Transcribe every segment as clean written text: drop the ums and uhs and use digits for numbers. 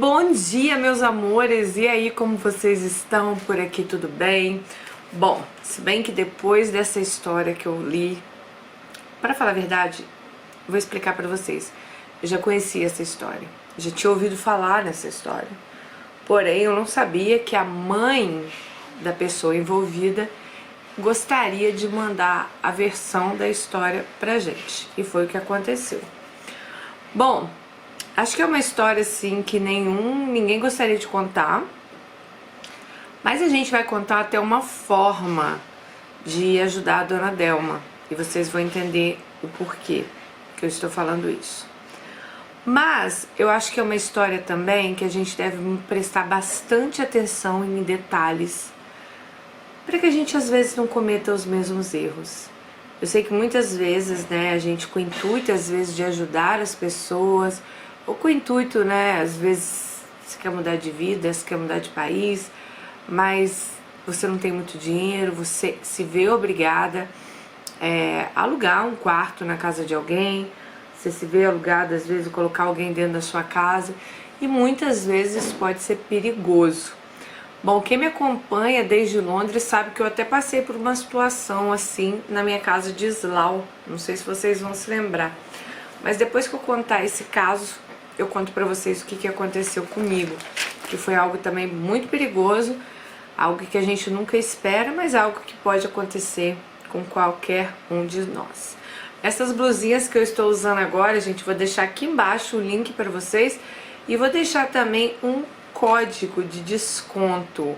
Bom dia, meus amores! E aí, como vocês estão? Por aqui tudo bem? Bom, se bem que depois dessa história que eu li, para falar a verdade, vou explicar para vocês. Eu já conhecia essa história, já tinha ouvido falar nessa história. Porém, eu não sabia que a mãe da pessoa envolvida gostaria de mandar a versão da história pra gente. E foi o que aconteceu. Bom, acho que é uma história assim que ninguém gostaria de contar, mas a gente vai contar até uma forma de ajudar a Dona Delma e vocês vão entender o porquê que eu estou falando isso. Mas eu acho que é uma história também que a gente deve prestar bastante atenção em detalhes para que a gente às vezes não cometa os mesmos erros. Eu sei que muitas vezes, né, a gente com o intuito às vezes de ajudar as pessoas, ou com o intuito, né, às vezes você quer mudar de vida, você quer mudar de país, mas você não tem muito dinheiro, você se vê obrigada a alugar um quarto na casa de alguém, você se vê obrigada às vezes a colocar alguém dentro da sua casa, e muitas vezes pode ser perigoso. Bom, quem me acompanha desde Londres sabe que eu até passei por uma situação assim na minha casa de Slough, não sei se vocês vão se lembrar, mas depois que eu contar esse caso, eu conto pra vocês o que aconteceu comigo, que foi algo também muito perigoso, algo que a gente nunca espera, mas algo que pode acontecer com qualquer um de nós. Essas blusinhas que eu estou usando agora, gente, vou deixar aqui embaixo o link para vocês e vou deixar também um código de desconto.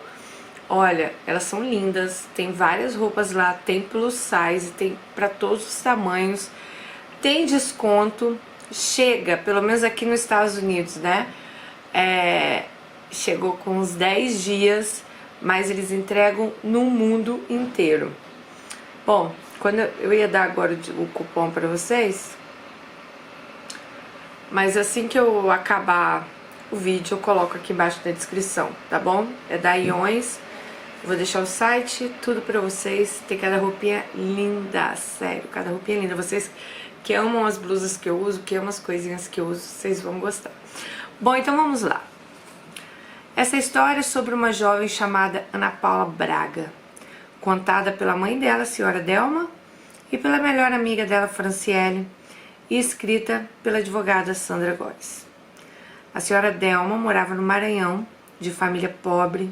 Olha, elas são lindas, tem várias roupas lá, tem plus size, tem para todos os tamanhos, tem desconto. Chega, pelo menos aqui nos Estados Unidos, né? Chegou com uns 10 dias, mas eles entregam no mundo inteiro. Bom, quando eu ia dar agora o cupom para vocês, mas assim que eu acabar o vídeo eu coloco aqui embaixo na descrição, tá bom? É da Iões, vou deixar o site, tudo pra vocês. Tem cada roupinha linda, sério, cada roupinha linda. Vocês que amam as blusas que eu uso, que amam as coisinhas que eu uso, vocês vão gostar. Bom, então vamos lá. Essa história é sobre uma jovem chamada Ana Paula Braga, contada pela mãe dela, a senhora Delma, e pela melhor amiga dela, Franciele, e escrita pela advogada Sandra Góes. A senhora Delma morava no Maranhão, de família pobre,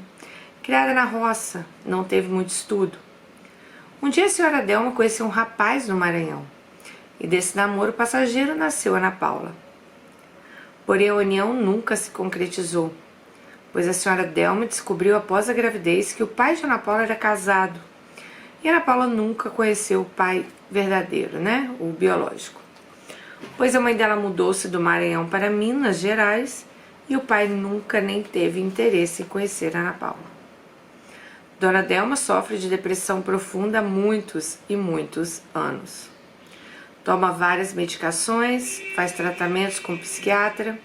criada na roça, não teve muito estudo. Um dia a senhora Delma conheceu um rapaz no Maranhão, e desse namoro passageiro nasceu Ana Paula. Porém a união nunca se concretizou, pois a senhora Delma descobriu após a gravidez que o pai de Ana Paula era casado, e Ana Paula nunca conheceu o pai verdadeiro, né, o biológico. Pois a mãe dela mudou-se do Maranhão para Minas Gerais e o pai nunca nem teve interesse em conhecer Ana Paula. Dona Delma sofre de depressão profunda há muitos e muitos anos. Toma várias medicações, faz tratamentos com psiquiatra.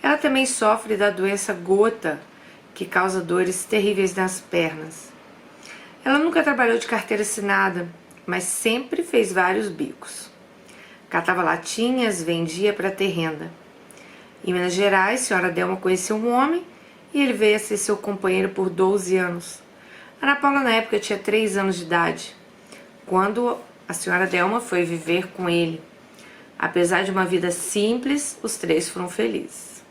Ela também sofre da doença gota, que causa dores terríveis nas pernas. Ela nunca trabalhou de carteira assinada, mas sempre fez vários bicos. Catava latinhas, vendia para ter renda. Em Minas Gerais, a senhora Delma conheceu um homem e ele veio a ser seu companheiro por 12 anos. Ana Paula na época tinha 3 anos de idade, quando a senhora Delma foi viver com ele. Apesar de uma vida simples, os 3 foram felizes.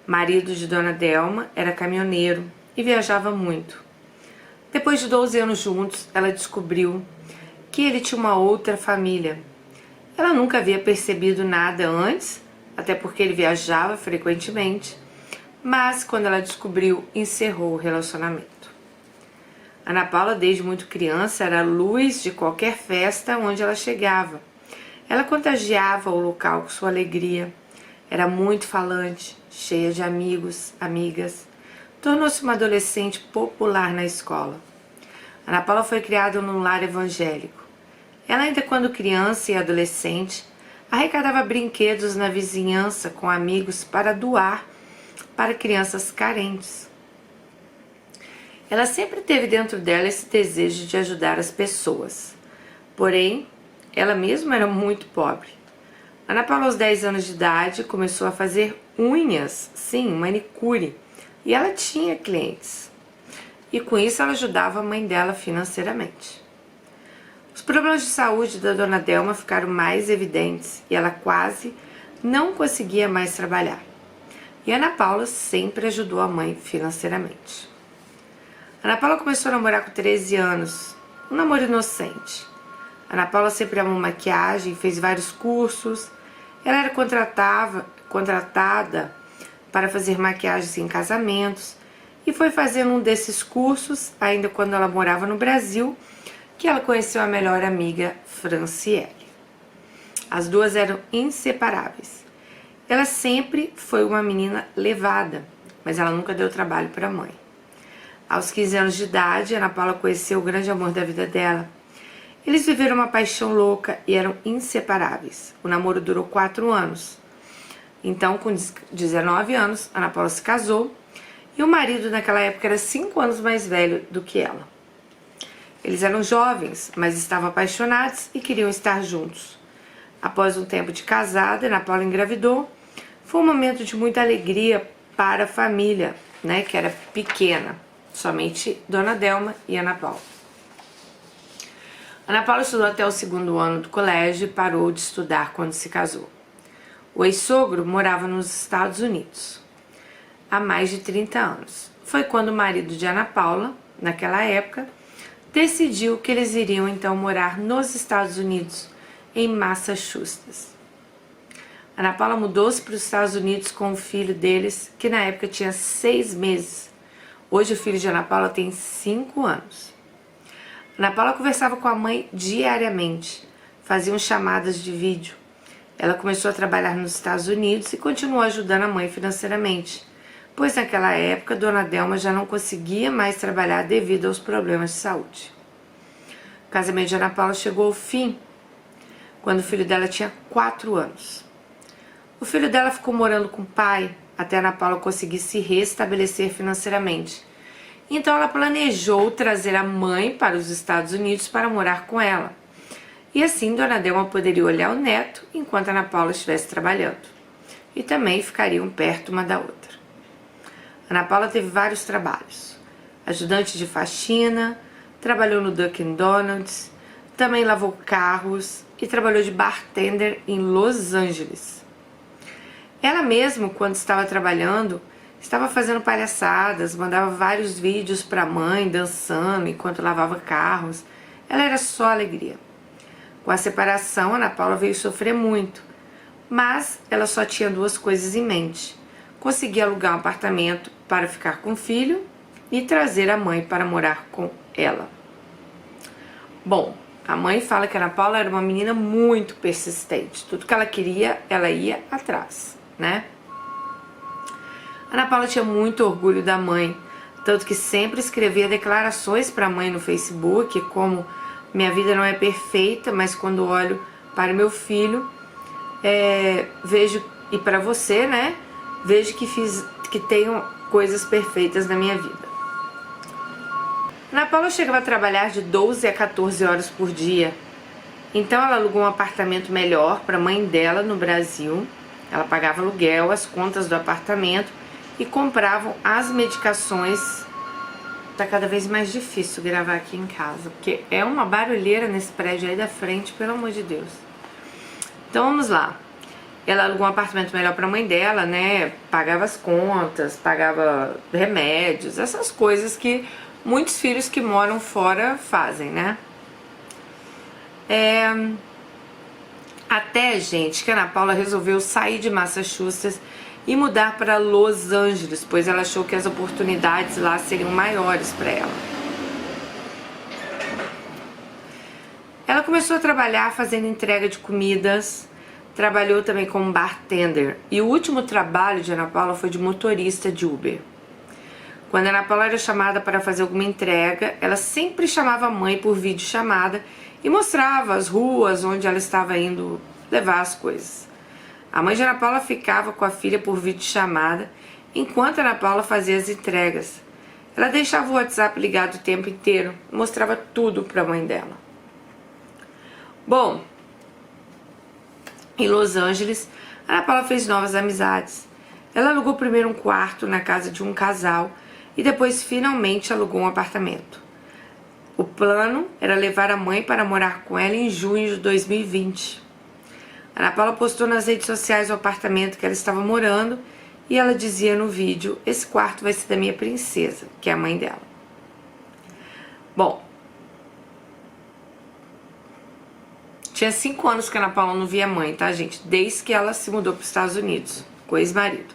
O marido de Dona Delma era caminhoneiro e viajava muito. Depois de 12 anos juntos, ela descobriu que ele tinha uma outra família. Ela nunca havia percebido nada antes, até porque ele viajava frequentemente, mas quando ela descobriu, encerrou o relacionamento. Ana Paula, desde muito criança, era a luz de qualquer festa onde ela chegava. Ela contagiava o local com sua alegria, era muito falante, cheia de amigos, amigas. Tornou-se uma adolescente popular na escola. Ana Paula foi criada num lar evangélico. Ela, ainda quando criança e adolescente, arrecadava brinquedos na vizinhança com amigos para doar para crianças carentes. Ela sempre teve dentro dela esse desejo de ajudar as pessoas. Porém, ela mesma era muito pobre. Ana Paula, aos 10 anos de idade, começou a fazer unhas, sim, manicure, e ela tinha clientes. E com isso ela ajudava a mãe dela financeiramente. Os problemas de saúde da dona Delma ficaram mais evidentes e ela quase não conseguia mais trabalhar. E Ana Paula sempre ajudou a mãe financeiramente. Ana Paula começou a namorar com 13 anos, um namoro inocente. Ana Paula sempre amou maquiagem, fez vários cursos. Ela era contratada para fazer maquiagens em casamentos e foi fazendo um desses cursos, ainda quando ela morava no Brasil, que ela conheceu a melhor amiga, Franciele. As duas eram inseparáveis. Ela sempre foi uma menina levada, mas ela nunca deu trabalho para a mãe. Aos 15 anos de idade, Ana Paula conheceu o grande amor da vida dela. Eles viveram uma paixão louca e eram inseparáveis. O namoro durou 4 anos. Então, com 19 anos, Ana Paula se casou e o marido naquela época era 5 anos mais velho do que ela. Eles eram jovens, mas estavam apaixonados e queriam estar juntos. Após um tempo de casada, Ana Paula engravidou. Foi um momento de muita alegria para a família, né, que era pequena. Somente Dona Delma e Ana Paula. Ana Paula estudou até o 2º ano do colégio e parou de estudar quando se casou. O ex-sogro morava nos Estados Unidos há mais de 30 anos. Foi quando o marido de Ana Paula, naquela época, decidiu que eles iriam então morar nos Estados Unidos, em Massachusetts. Ana Paula mudou-se para os Estados Unidos com o filho deles, que na época tinha 6 meses. Hoje o filho de Ana Paula tem 5 anos. Ana Paula conversava com a mãe diariamente, faziam chamadas de vídeo. Ela começou a trabalhar nos Estados Unidos e continuou ajudando a mãe financeiramente, pois naquela época Dona Delma já não conseguia mais trabalhar devido aos problemas de saúde. O casamento de Ana Paula chegou ao fim quando o filho dela tinha 4 anos. O filho dela ficou morando com o pai até Ana Paula conseguir se restabelecer financeiramente. Então ela planejou trazer a mãe para os Estados Unidos para morar com ela. E assim Dona Delma poderia olhar o neto enquanto Ana Paula estivesse trabalhando. E também ficariam perto uma da outra. Ana Paula teve vários trabalhos. Ajudante de faxina, trabalhou no Dunkin' Donuts, também lavou carros e trabalhou de bartender em Los Angeles. Ela mesma, quando estava trabalhando, estava fazendo palhaçadas, mandava vários vídeos para a mãe dançando enquanto lavava carros. Ela era só alegria. Com a separação, Ana Paula veio sofrer muito, mas ela só tinha 2 coisas em mente: conseguir alugar um apartamento para ficar com o filho e trazer a mãe para morar com ela. Bom, a mãe fala que a Ana Paula era uma menina muito persistente. Tudo que ela queria, ela ia atrás, né? Ana Paula tinha muito orgulho da mãe, tanto que sempre escrevia declarações para a mãe no Facebook, como: minha vida não é perfeita, mas quando olho para meu filho, vejo, e para você, né, vejo que tenho coisas perfeitas na minha vida. Ana Paula chegava a trabalhar de 12 a 14 horas por dia. Então ela alugou um apartamento melhor para a mãe dela no Brasil. Ela pagava aluguel, as contas do apartamento e compravam as medicações. Tá cada vez mais difícil gravar aqui em casa, porque é uma barulheira nesse prédio aí da frente, pelo amor de Deus. Então vamos lá. Ela alugou um apartamento melhor para a mãe dela, né? Pagava as contas, pagava remédios, essas coisas que muitos filhos que moram fora fazem, né? Até, gente, que a Ana Paula resolveu sair de Massachusetts e mudar para Los Angeles, pois ela achou que as oportunidades lá seriam maiores para ela. Ela começou a trabalhar fazendo entrega de comidas, trabalhou também como bartender, e o último trabalho de Ana Paula foi de motorista de Uber. Quando a Ana Paula era chamada para fazer alguma entrega, ela sempre chamava a mãe por videochamada e mostrava as ruas onde ela estava indo levar as coisas. A mãe de Ana Paula ficava com a filha por videochamada enquanto a Ana Paula fazia as entregas. Ela deixava o WhatsApp ligado o tempo inteiro e mostrava tudo para a mãe dela. Bom, em Los Angeles, a Ana Paula fez novas amizades. Ela alugou primeiro um quarto na casa de um casal e depois finalmente alugou um apartamento. O plano era levar a mãe para morar com ela em junho de 2020. Ana Paula postou nas redes sociais o apartamento que ela estava morando e ela dizia no vídeo: esse quarto vai ser da minha princesa, que é a mãe dela. Bom, tinha 5 anos que a Ana Paula não via a mãe, tá, gente? Desde que ela se mudou para os Estados Unidos com o ex-marido.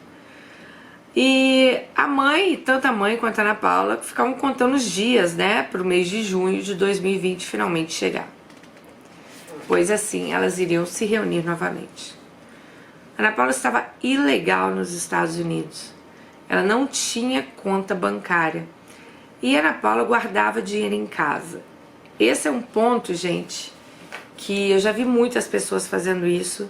E a mãe, tanto a mãe quanto a Ana Paula, ficavam contando os dias, né, para o mês de junho de 2020 finalmente chegar. Pois assim, elas iriam se reunir novamente. A Ana Paula estava ilegal nos Estados Unidos. Ela não tinha conta bancária. E a Ana Paula guardava dinheiro em casa. Esse é um ponto, gente, que eu já vi muitas pessoas fazendo isso.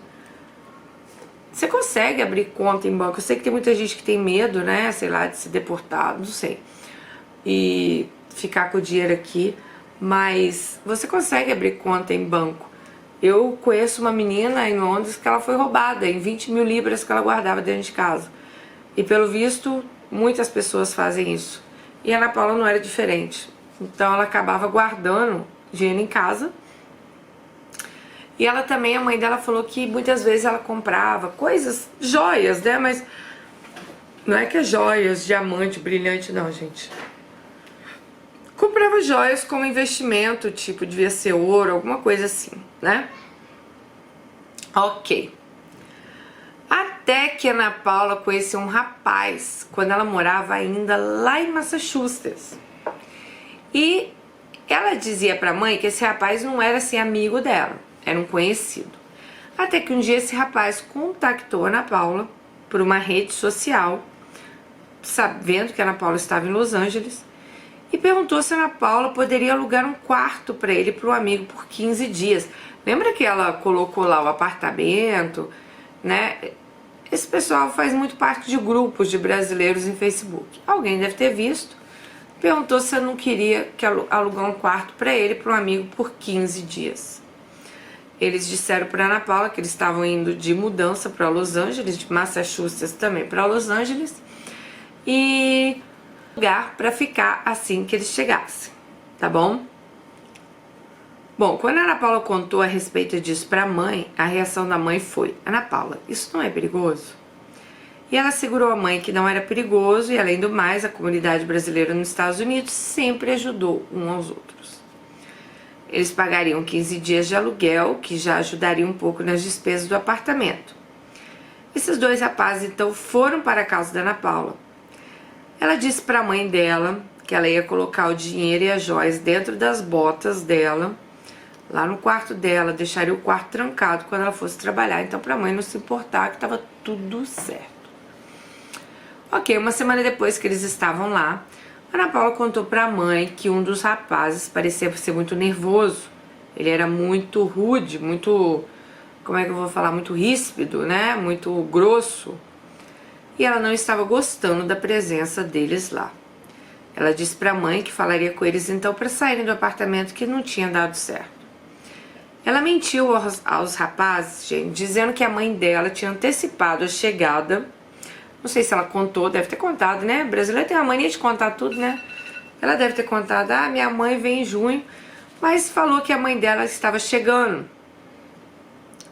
Você consegue abrir conta em banco. Eu sei que tem muita gente que tem medo, né, sei lá, de ser deportado, não sei, e ficar com o dinheiro aqui, mas você consegue abrir conta em banco. Eu conheço uma menina em Londres que ela foi roubada em 20 mil libras que ela guardava dentro de casa. E pelo visto, muitas pessoas fazem isso. E a Ana Paula não era diferente. Então ela acabava guardando dinheiro em casa. E ela também, a mãe dela falou que muitas vezes ela comprava coisas, joias, né? Mas não é que é joias, diamante, brilhante, não, gente. Comprava joias como investimento, tipo, devia ser ouro, alguma coisa assim, né? Ok. Até que a Ana Paula conheceu um rapaz quando ela morava ainda lá em Massachusetts. E ela dizia pra mãe que esse rapaz não era assim amigo dela, era um conhecido. Até que um dia esse rapaz contactou a Ana Paula por uma rede social, sabendo que a Ana Paula estava em Los Angeles, e perguntou se a Ana Paula poderia alugar um quarto para ele, para um amigo, por 15 dias. Lembra que ela colocou lá o apartamento, né? Esse pessoal faz muito parte de grupos de brasileiros em Facebook. Alguém deve ter visto, perguntou se eu não queria alugar um quarto para ele, para um amigo, por 15 dias. Eles disseram para Ana Paula que eles estavam indo de mudança para Los Angeles, de Massachusetts também para Los Angeles, e lugar para ficar assim que eles chegassem, tá bom? Bom, quando a Ana Paula contou a respeito disso para a mãe, a reação da mãe foi: Ana Paula, isso não é perigoso? E ela assegurou à mãe que não era perigoso e, além do mais, a comunidade brasileira nos Estados Unidos sempre ajudou uns aos outros. Eles pagariam 15 dias de aluguel, que já ajudaria um pouco nas despesas do apartamento. Esses dois rapazes, então, foram para a casa da Ana Paula. Ela disse para a mãe dela que ela ia colocar o dinheiro e as joias dentro das botas dela, lá no quarto dela, deixaria o quarto trancado quando ela fosse trabalhar, então para a mãe não se importar, que estava tudo certo. Ok, uma semana depois que eles estavam lá, a Ana Paula contou para a mãe que um dos rapazes parecia ser muito nervoso. Ele era muito rude, muito, como é que eu vou falar, muito ríspido, né? Muito grosso. E ela não estava gostando da presença deles lá. Ela disse para a mãe que falaria com eles então para saírem do apartamento, que não tinha dado certo. Ela mentiu aos rapazes, gente, dizendo que a mãe dela tinha antecipado a chegada. Não sei se ela contou, deve ter contado, né? O brasileiro tem a mania de contar tudo, né? Ela deve ter contado: ah, minha mãe vem em junho, mas falou que a mãe dela estava chegando.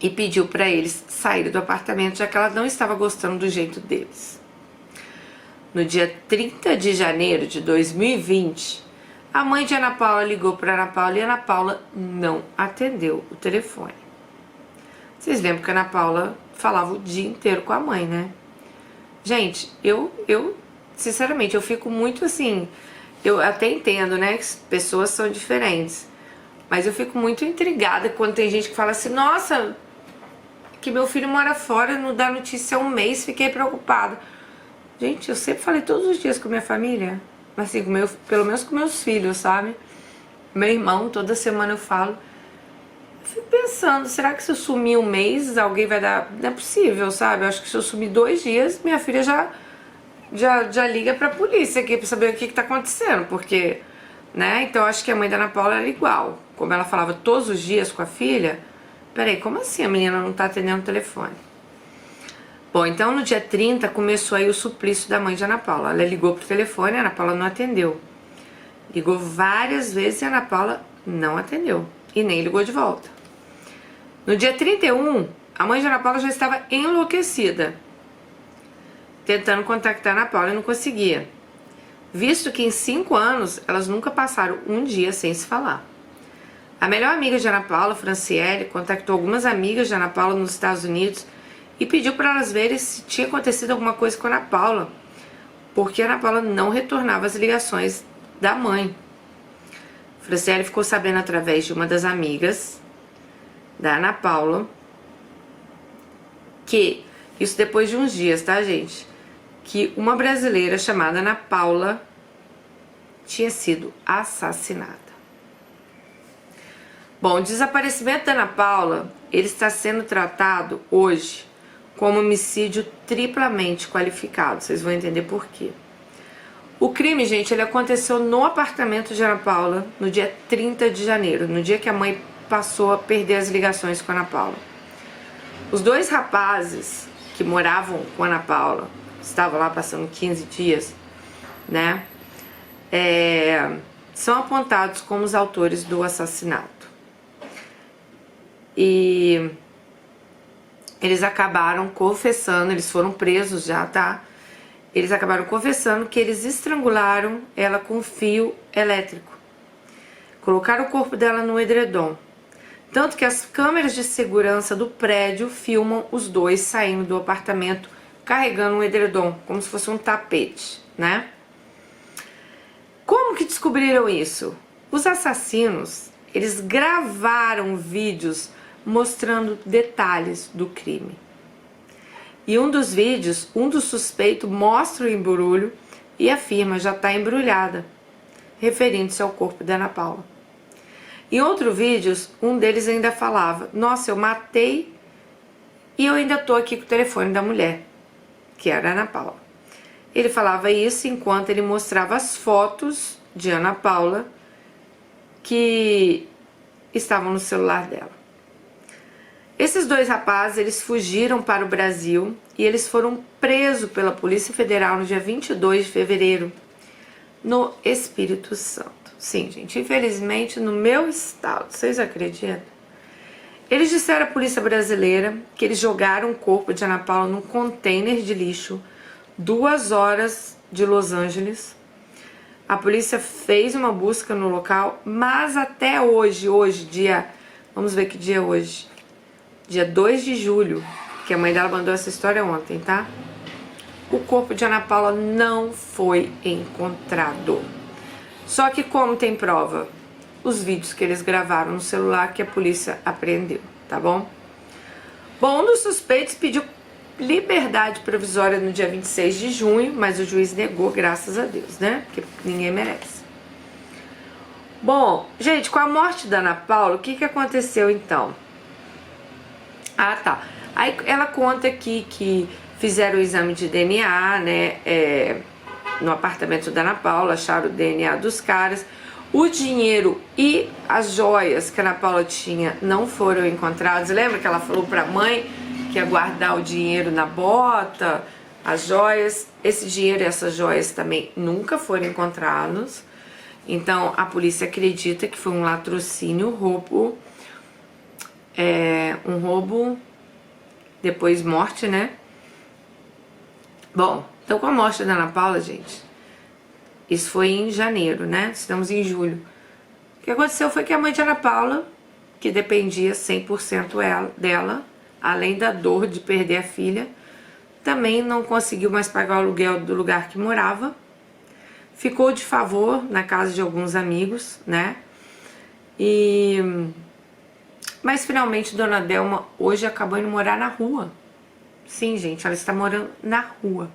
E pediu para eles saírem do apartamento, já que ela não estava gostando do jeito deles. No dia 30 de janeiro de 2020, a mãe de Ana Paula ligou para Ana Paula e Ana Paula não atendeu o telefone. Vocês lembram que a Ana Paula falava o dia inteiro com a mãe, né? Gente, eu sinceramente, eu fico muito assim, eu até entendo, né, que pessoas são diferentes, mas eu fico muito intrigada quando tem gente que fala assim: nossa, que meu filho mora fora, não dá notícia há um mês, fiquei preocupada. Gente, eu sempre falei todos os dias com minha família, assim, pelo menos com meus filhos, sabe? Meu irmão, toda semana eu falo. Eu fico pensando, será que se eu sumir um mês, alguém vai dar... Não é possível, sabe? Eu acho que se eu sumir 2 dias, minha filha já liga pra polícia aqui pra saber o que tá acontecendo, porque, né? Então eu acho que a mãe da Ana Paula era igual. Como ela falava todos os dias com a filha, peraí, como assim a menina não tá atendendo o telefone? Bom, então no dia 30 começou aí o suplício da mãe de Ana Paula. Ela ligou pro telefone, a Ana Paula não atendeu. Ligou várias vezes e a Ana Paula não atendeu. E nem ligou de volta. No dia 31, a mãe de Ana Paula já estava enlouquecida, tentando contactar a Ana Paula e não conseguia. Visto que em 5 anos elas nunca passaram um dia sem se falar. A melhor amiga de Ana Paula, Franciele, contactou algumas amigas de Ana Paula nos Estados Unidos e pediu para elas verem se tinha acontecido alguma coisa com a Ana Paula, porque a Ana Paula não retornava as ligações da mãe. Franciele ficou sabendo através de uma das amigas da Ana Paula que, isso depois de uns dias, tá, gente? Que uma brasileira chamada Ana Paula tinha sido assassinada. Bom, o desaparecimento da Ana Paula, ele está sendo tratado hoje como homicídio triplamente qualificado. Vocês vão entender por quê. O crime, gente, ele aconteceu no apartamento de Ana Paula no dia 30 de janeiro, no dia que a mãe passou a perder as ligações com a Ana Paula. Os 2 rapazes que moravam com a Ana Paula, estavam lá passando 15 dias, né, são apontados como os autores do assassinato. E eles acabaram confessando, eles foram presos já, tá? Eles acabaram confessando que eles estrangularam ela com fio elétrico. Colocaram o corpo dela no edredom. Tanto que as câmeras de segurança do prédio filmam os 2 saindo do apartamento carregando um edredom, como se fosse um tapete, né? Como que descobriram isso? Os assassinos, eles gravaram vídeos mostrando detalhes do crime. E um dos vídeos, um dos suspeitos mostra o embrulho e afirma já está embrulhada, referindo-se ao corpo da Ana Paula. Em outro vídeo, um deles ainda falava: nossa, eu matei e eu ainda tô aqui com o telefone da mulher, que era a Ana Paula. Ele falava isso enquanto ele mostrava as fotos de Ana Paula que estavam no celular dela. Esses 2 rapazes, eles fugiram para o Brasil e eles foram presos pela Polícia Federal no dia 22 de fevereiro, no Espírito Santo. Sim, gente, infelizmente no meu estado, vocês acreditam? Eles disseram à polícia brasileira que eles jogaram o corpo de Ana Paula num container de lixo 2 horas de Los Angeles. A polícia fez uma busca no local, mas até hoje, dia... Vamos ver que dia é hoje. Dia 2 de julho, que a mãe dela mandou essa história ontem, tá? O corpo de Ana Paula não foi encontrado. Só que como tem prova? Os vídeos que eles gravaram no celular que a polícia apreendeu, tá bom? Bom, um dos suspeitos pediu liberdade provisória no dia 26 de junho, mas o juiz negou, graças a Deus, né? Porque ninguém merece. Bom, gente, com a morte da Ana Paula, o que aconteceu então? Ah, tá. Aí ela conta aqui que fizeram o exame de DNA, né, no apartamento da Ana Paula, acharam o DNA dos caras. O dinheiro e as joias que a Ana Paula tinha não foram encontrados. Lembra que ela falou pra mãe que ia guardar o dinheiro na bota, as joias? Esse dinheiro e essas joias também nunca foram encontrados. Então a polícia acredita que foi um latrocínio, roubo, um roubo, depois morte, né? Bom, então com a morte da Ana Paula, gente, isso foi em janeiro, né? Estamos em julho. O que aconteceu foi que a mãe de Ana Paula, que dependia 100% dela, além da dor de perder a filha, também não conseguiu mais pagar o aluguel do lugar que morava, ficou de favor na casa de alguns amigos, né? Mas finalmente Dona Delma hoje acabou indo morar na rua. Sim, gente, ela está morando na rua.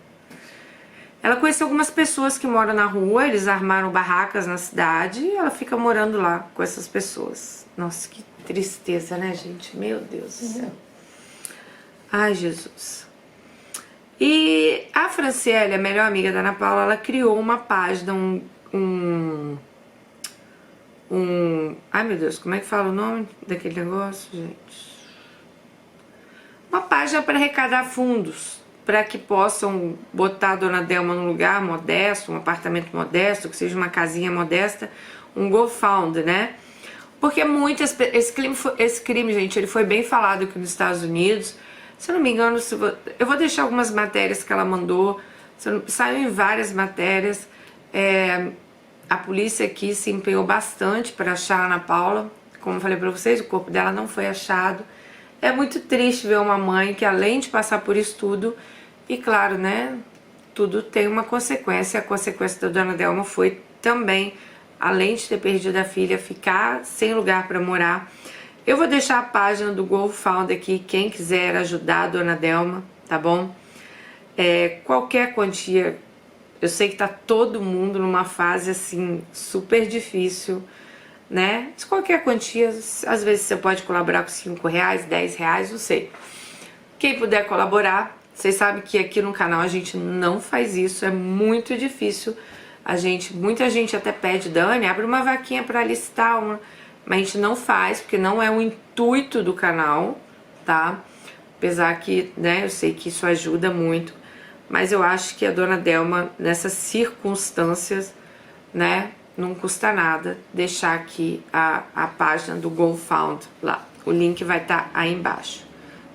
Ela conheceu algumas pessoas que moram na rua, eles armaram barracas na cidade e ela fica morando lá com essas pessoas. Nossa, que tristeza, né, gente? Meu Deus do céu. Ai, Jesus. E a Franciele, a melhor amiga da Ana Paula, ela criou uma página, ai meu Deus, como é que fala o nome daquele negócio, gente? Uma página para arrecadar fundos, para que possam botar a Dona Delma num lugar modesto, um apartamento modesto, que seja uma casinha modesta, um GoFund, né? Porque esse crime, gente, ele foi bem falado aqui nos Estados Unidos. Se eu não me engano, eu vou deixar algumas matérias que ela mandou, saiu em várias matérias. A polícia aqui se empenhou bastante para achar a Ana Paula. Como eu falei para vocês, o corpo dela não foi achado. É muito triste ver uma mãe que, além de passar por isso tudo, e claro, né, tudo tem uma consequência. A consequência da Dona Delma foi também, além de ter perdido a filha, ficar sem lugar para morar. Eu vou deixar a página do GoFund aqui, quem quiser ajudar a Dona Delma, tá bom? Qualquer quantia, eu sei que tá todo mundo numa fase assim, super difícil, né? Mas qualquer quantia, às vezes você pode colaborar com 5 reais, 10 reais, não sei. Quem puder colaborar, vocês sabem que aqui no canal a gente não faz isso, é muito difícil. Muita gente até pede, Dani, abre uma vaquinha para listar uma, mas a gente não faz, porque não é o intuito do canal, tá? Apesar que, né, eu sei que isso ajuda muito, mas eu acho que a Dona Delma, nessas circunstâncias, né, não custa nada deixar aqui a página do GoFund lá. O link vai estar aí embaixo,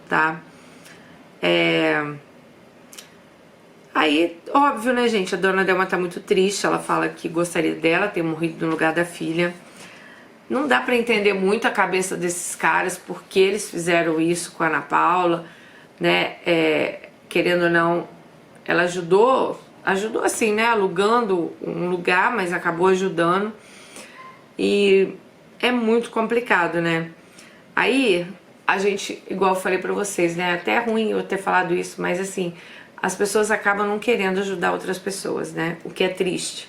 tá? Aí, óbvio, né, gente, a Dona Delma tá muito triste, ela fala que gostaria dela ter morrido no lugar da filha. Não dá pra entender muito a cabeça desses caras, porque eles fizeram isso com a Ana Paula, né, querendo ou não, ela ajudou assim, né, alugando um lugar, mas acabou ajudando, e é muito complicado, né. Aí, a gente, igual eu falei pra vocês, né, até é ruim eu ter falado isso, mas assim, as pessoas acabam não querendo ajudar outras pessoas, né, o que é triste.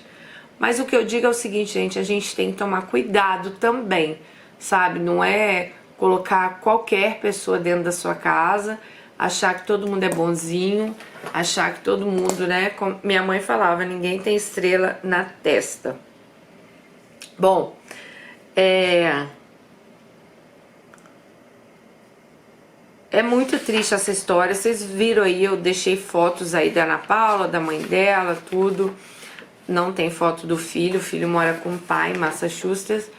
Mas o que eu digo é o seguinte, gente, a gente tem que tomar cuidado também, sabe? Não é colocar qualquer pessoa dentro da sua casa, achar que todo mundo é bonzinho, achar que todo mundo, né? Como minha mãe falava, ninguém tem estrela na testa. Bom, é muito triste essa história. Vocês viram aí, eu deixei fotos aí da Ana Paula, da mãe dela, tudo. Não tem foto do filho, o filho mora com o pai em Massachusetts,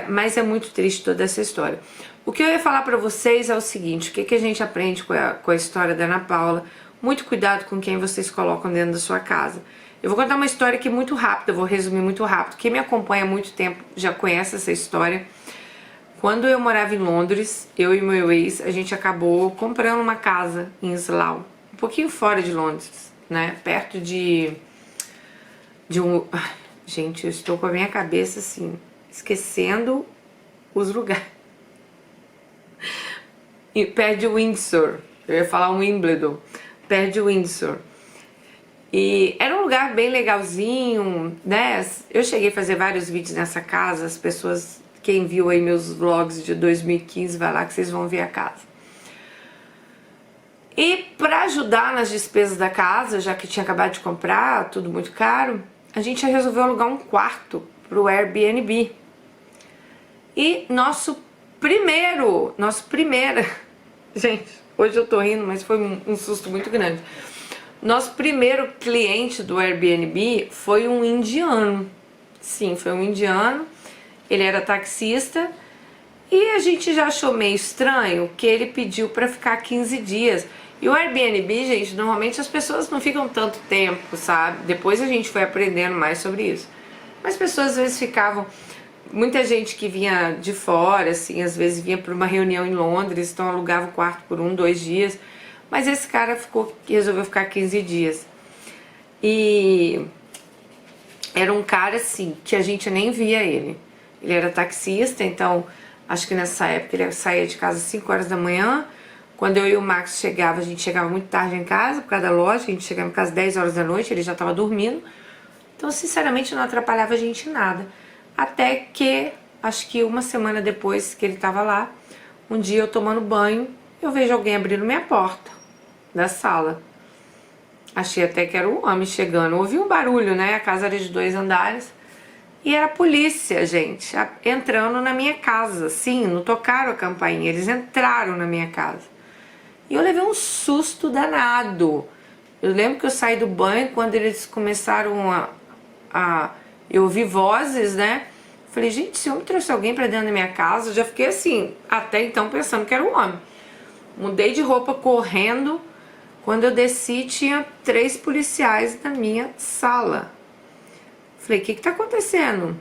mas é muito triste toda essa história. O que eu ia falar pra vocês é o seguinte, o que a gente aprende com a história da Ana Paula? Muito cuidado com quem vocês colocam dentro da sua casa. Eu vou contar uma história aqui muito rápida, eu vou resumir muito rápido. Quem me acompanha há muito tempo já conhece essa história. Quando eu morava em Londres, eu e meu ex, a gente acabou comprando uma casa em Slough, um pouquinho fora de Londres, né? Perto de um... Gente, eu estou com a minha cabeça assim, esquecendo os lugares. E perto de Windsor, eu ia falar Wimbledon, perto de Windsor. E era um lugar bem legalzinho, né? Eu cheguei a fazer vários vídeos nessa casa, as pessoas, quem viu aí meus vlogs de 2015, vai lá que vocês vão ver a casa. E para ajudar nas despesas da casa, já que tinha acabado de comprar, tudo muito caro, a gente resolveu alugar um quarto pro Airbnb. E nosso primeiro, gente, hoje eu tô rindo, mas foi um susto muito grande. Nosso primeiro cliente do Airbnb foi um indiano. Sim, foi um indiano. Ele era taxista e a gente já achou meio estranho que ele pediu para ficar 15 dias. E o Airbnb, gente, normalmente as pessoas não ficam tanto tempo, sabe? Depois a gente foi aprendendo mais sobre isso. Mas as pessoas às vezes ficavam... Muita gente que vinha de fora, assim, às vezes vinha para uma reunião em Londres, então alugava o quarto por 1, 2 dias. Mas esse cara resolveu ficar 15 dias. E era um cara, assim, que a gente nem via ele. Ele era taxista, então acho que nessa época ele saía de casa às 5 horas da manhã. Quando eu e o Max chegava, a gente chegava muito tarde em casa, por causa da loja, a gente chegava em casa às 10 horas da noite, ele já estava dormindo. Então, sinceramente, não atrapalhava a gente em nada. Até que, acho que uma semana depois que ele estava lá, um dia eu tomando banho, eu vejo alguém abrindo minha porta da sala. Achei até que era um homem chegando. Ouvi um barulho, né? A casa era de 2 andares. E era a polícia, gente, entrando na minha casa. Sim, não tocaram a campainha, eles entraram na minha casa. E eu levei um susto danado. Eu lembro que eu saí do banho quando eles começaram eu ouvi vozes, né? Falei, gente, se eu me trouxe alguém pra dentro da minha casa, eu já fiquei assim, até então pensando que era um homem. Mudei de roupa correndo. Quando eu desci, tinha 3 policiais na minha sala. Falei, o que tá acontecendo?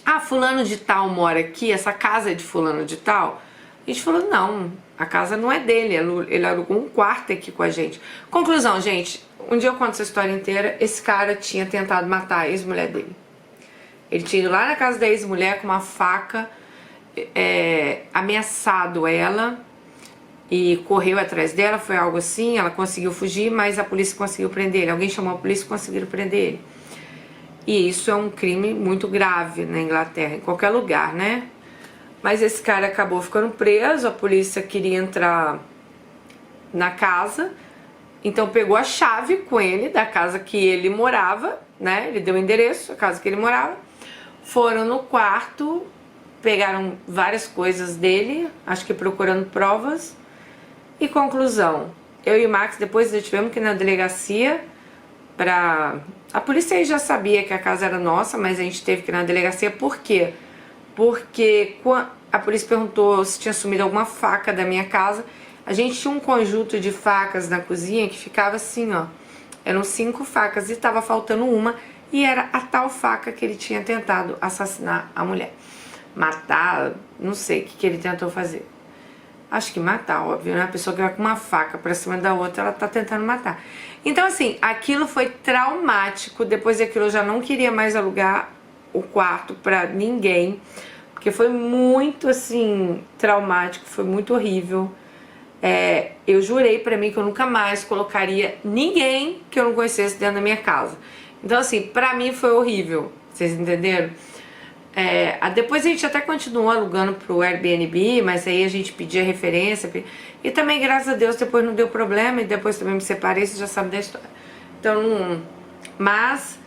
Ah, fulano de tal mora aqui, essa casa é de fulano de tal? A gente falou, não, a casa não é dele, ele alugou um quarto aqui com a gente. Conclusão, gente, um dia eu conto essa história inteira, esse cara tinha tentado matar a ex-mulher dele. Ele tinha ido lá na casa da ex-mulher com uma faca, ameaçado ela e correu atrás dela, foi algo assim, ela conseguiu fugir, mas a polícia conseguiu prender ele. Alguém chamou a polícia e conseguiram prender ele. E isso é um crime muito grave na Inglaterra, em qualquer lugar, né? Mas esse cara acabou ficando preso, a polícia queria entrar na casa, então pegou a chave com ele da casa que ele morava, né? Ele deu o endereço, a casa que ele morava. Foram no quarto, pegaram várias coisas dele, acho que procurando provas. E conclusão, eu e o Max depois tivemos que ir na delegacia a polícia aí já sabia que a casa era nossa, mas a gente teve que ir na delegacia. Por quê? Porque a polícia perguntou se tinha sumido alguma faca da minha casa. A gente tinha um conjunto de facas na cozinha que ficava assim, ó. Eram 5 facas e tava faltando uma. E era a tal faca que ele tinha tentado assassinar a mulher. Matar, não sei o que ele tentou fazer. Acho que matar, óbvio, né? A pessoa que vai com uma faca pra cima da outra, ela tá tentando matar. Então, assim, aquilo foi traumático. Depois daquilo eu já não queria mais alugar o quarto pra ninguém. Porque foi muito, assim, traumático, foi muito horrível. Eu jurei pra mim que eu nunca mais colocaria ninguém que eu não conhecesse dentro da minha casa. Então, assim, pra mim foi horrível. Vocês entenderam? Depois a gente até continuou alugando pro Airbnb, mas aí a gente pedia referência. E também, graças a Deus, depois não deu problema. E depois também me separei, você já sabe da história. Então, mas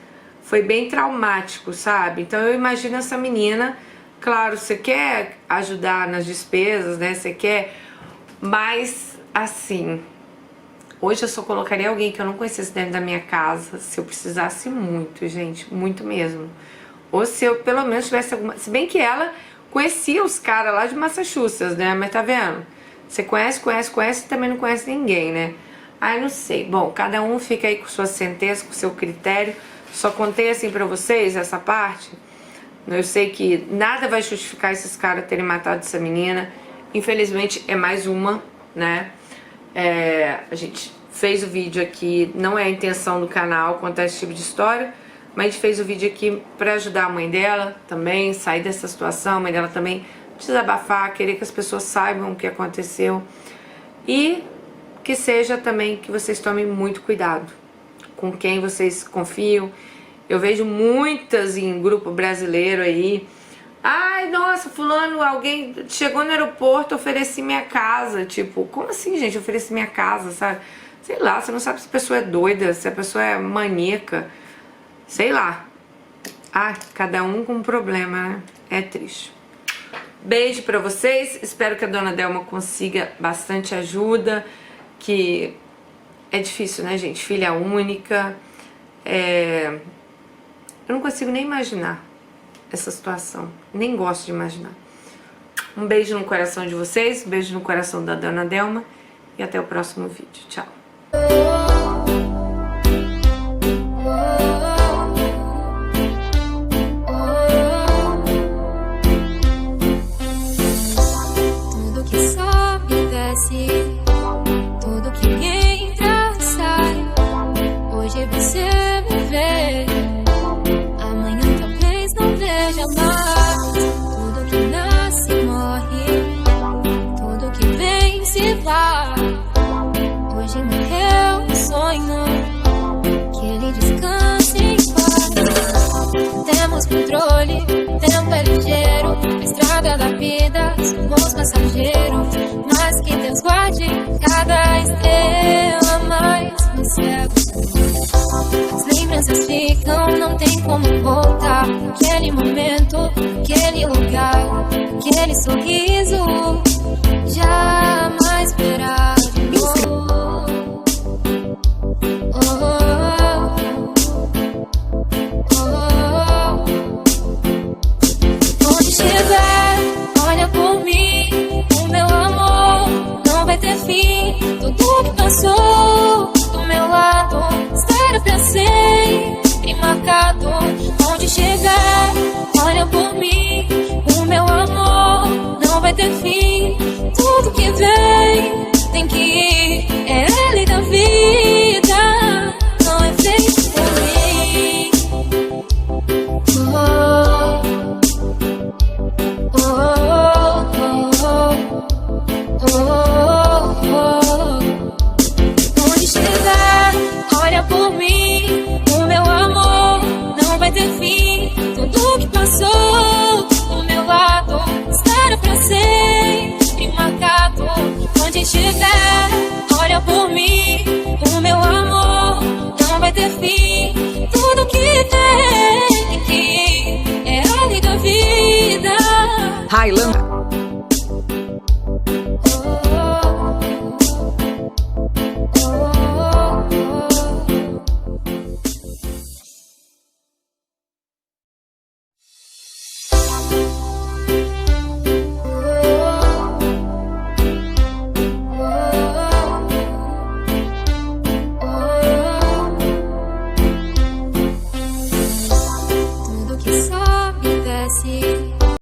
foi bem traumático, sabe? Então eu imagino essa menina. Claro, você quer ajudar nas despesas, né? Você quer... Mas, assim... Hoje eu só colocaria alguém que eu não conhecesse dentro da minha casa, se eu precisasse muito, gente. Muito mesmo. Ou se eu pelo menos tivesse alguma... Se bem que ela conhecia os caras lá de Massachusetts, né? Mas tá vendo? Você conhece e também não conhece ninguém, né? Ai, não sei. Bom, cada um fica aí com sua sentença, com seu critério. Só contei assim pra vocês essa parte. Eu sei que nada vai justificar esses caras terem matado essa menina. Infelizmente é mais uma, né? A gente fez o vídeo aqui, não é a intenção do canal contar esse tipo de história. Mas a gente fez o vídeo aqui pra ajudar a mãe dela também, sair dessa situação, a mãe dela também desabafar, querer que as pessoas saibam o que aconteceu. E que seja também que vocês tomem muito cuidado com quem vocês confiam. Eu vejo muitas em grupo brasileiro aí. Ai, nossa, fulano, alguém chegou no aeroporto, ofereci minha casa. Tipo, como assim, gente, ofereci minha casa, sabe? Sei lá, você não sabe se a pessoa é doida, se a pessoa é maníaca. Sei lá. Ah, cada um com um problema, né? É triste. Beijo pra vocês. Espero que a dona Delma consiga bastante ajuda. Que é difícil, né, gente? Filha única. Eu não consigo nem imaginar essa situação. Nem gosto de imaginar. Um beijo no coração de vocês. Um beijo no coração da dona Delma. E até o próximo vídeo. Tchau. Tudo que entra, sai. Hoje você me vê, amanhã talvez não veja mais. Tudo que nasce morre, tudo que vem se vai. Hoje morreu um sonho, que ele descanse em paz. Temos controle, tempo é ligeiro, a estrada da vida somos passageiros. Mas que Deus guarde cada estrela mais no céu. As lembranças ficam, não tem como voltar. Aquele momento, aquele lugar, aquele sorriso jamais esperado. marcado. Onde chegar, olha por mim. O meu amor não vai ter fim. Tudo que vem tem que ir. É a lei da vida, não é feito por mim. Onde chegar, olha por mim. O meu amor não vai ter fim. Tudo que passou do meu lado estará pra sempre marcado. Onde chegar, olha por mim. O meu amor não vai ter fim. Tudo que tem que ir. É a lei da vida. Highlander.